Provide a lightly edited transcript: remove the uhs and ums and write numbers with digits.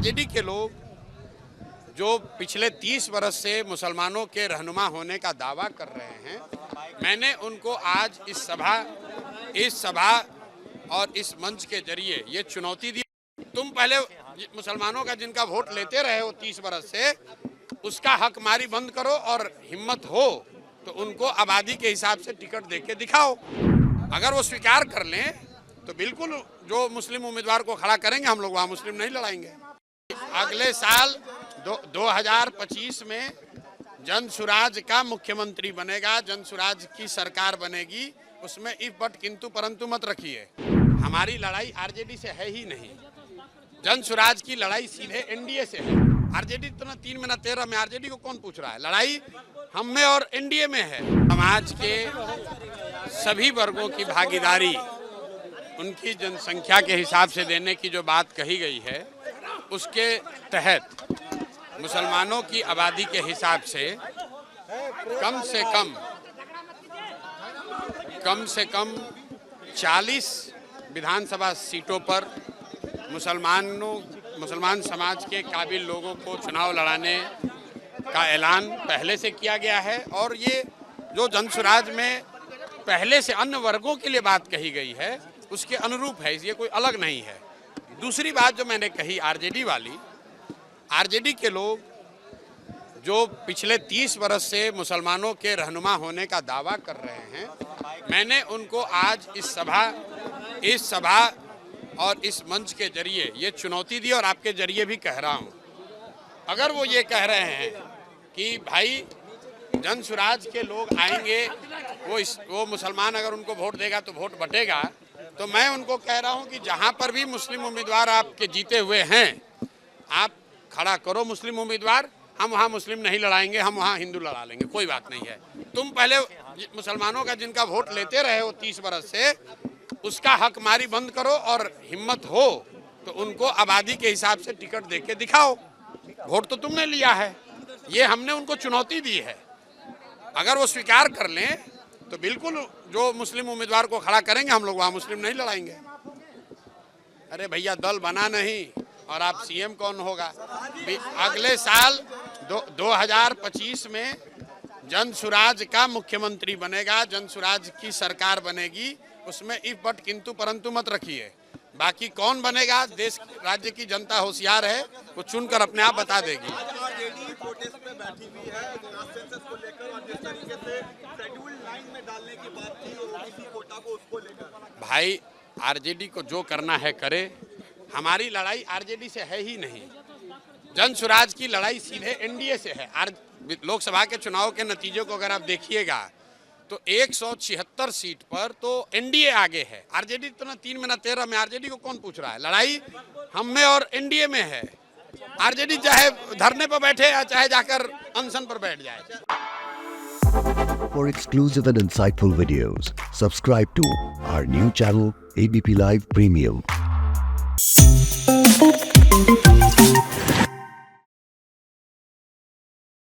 RJD के लोग जो पिछले 30 वर्ष से मुसलमानों के रहनुमा होने का दावा कर रहे हैं, मैंने उनको आज इस सभा और इस मंच के जरिए ये चुनौती दी। तुम पहले मुसलमानों का जिनका वोट लेते रहे हो 30 वर्ष से, उसका हक मारी बंद करो और हिम्मत हो तो उनको आबादी के हिसाब से टिकट देके दिखाओ। अगर वो स्वीकार कर लें तो बिल्कुल जो मुस्लिम उम्मीदवार को खड़ा करेंगे, हम लोग वहाँ मुस्लिम नहीं लड़ाएंगे। अगले साल 2025 में जनसुराज का मुख्यमंत्री बनेगा, जनसुराज की सरकार बनेगी, उसमें इफ बट किंतु परंतु मत रखिए। हमारी लड़ाई आरजेडी से है ही नहीं, जनसुराज की लड़ाई सीधे एनडीए से है। आरजेडी तो ना 3 में ना 13 में, आरजेडी को कौन पूछ रहा है? लड़ाई हम में और एनडीए में है। समाज के सभी वर्गों की भागीदारी उनकी जनसंख्या के हिसाब से देने की जो बात कही गई है, उसके तहत मुसलमानों की आबादी के हिसाब से कम से कम 40 विधानसभा सीटों पर मुसलमान समाज के काबिल लोगों को चुनाव लड़ाने का ऐलान पहले से किया गया है। और ये जो जनसुराज में पहले से अन्य वर्गों के लिए बात कही गई है, उसके अनुरूप है, ये कोई अलग नहीं है। दूसरी बात जो मैंने कही आरजेडी वाली, आरजेडी के लोग जो पिछले 30 वर्ष से मुसलमानों के रहनुमा होने का दावा कर रहे हैं, मैंने उनको आज इस सभा और इस मंच के जरिए ये चुनौती दी और आपके जरिए भी कह रहा हूँ। अगर वो ये कह रहे हैं कि भाई जनसुराज के लोग आएंगे, वो मुसलमान अगर उनको वोट देगा तो वोट बटेगा, तो मैं उनको कह रहा हूँ कि जहाँ पर भी मुस्लिम उम्मीदवार आपके जीते हुए हैं, आप खड़ा करो मुस्लिम उम्मीदवार। हम वहाँ मुस्लिम नहीं लड़ाएंगे, हम वहाँ हिंदू लड़ा लेंगे, कोई बात नहीं है। तुम पहले मुसलमानों का जिनका वोट लेते रहे हो 30 वर्ष से, उसका हक मारी बंद करो और हिम्मत हो तो उनको आबादी के हिसाब से टिकट देके दिखाओ। वोट तो तुमने लिया है, ये हमने उनको चुनौती दी है। अगर वो स्वीकार कर लें तो बिल्कुल जो मुस्लिम उम्मीदवार को खड़ा करेंगे, हम लोग वहाँ मुस्लिम नहीं लड़ाएंगे। अरे भैया, दल बना नहीं और आप सीएम कौन होगा? अगले साल 2025 में जनसुराज का मुख्यमंत्री बनेगा, जनसुराज की सरकार बनेगी, उसमें इफ बट किंतु परंतु मत रखिए। बाकी कौन बनेगा, देश राज्य की जनता होशियार है, वो चुनकर अपने आप बता देगी। भाई, आरजेडी को जो करना है करे, हमारी लड़ाई आरजेडी से है ही नहीं, जनसुराज की लड़ाई सीधे एनडीए से है। लोकसभा के चुनाव के नतीजों को अगर आप देखिएगा तो 176 सीट पर तो एनडीए आगे है। आरजेडी तो ना 3 में ना 13 में, आरजेडी को कौन पूछ रहा है? लड़ाई हम में और एनडीए में है। आरजेडी चाहे धरने पर बैठे या चाहे जाकर अनशन पर बैठ जाए। For exclusive and insightful videos, subscribe to our new channel ABP Live Premium.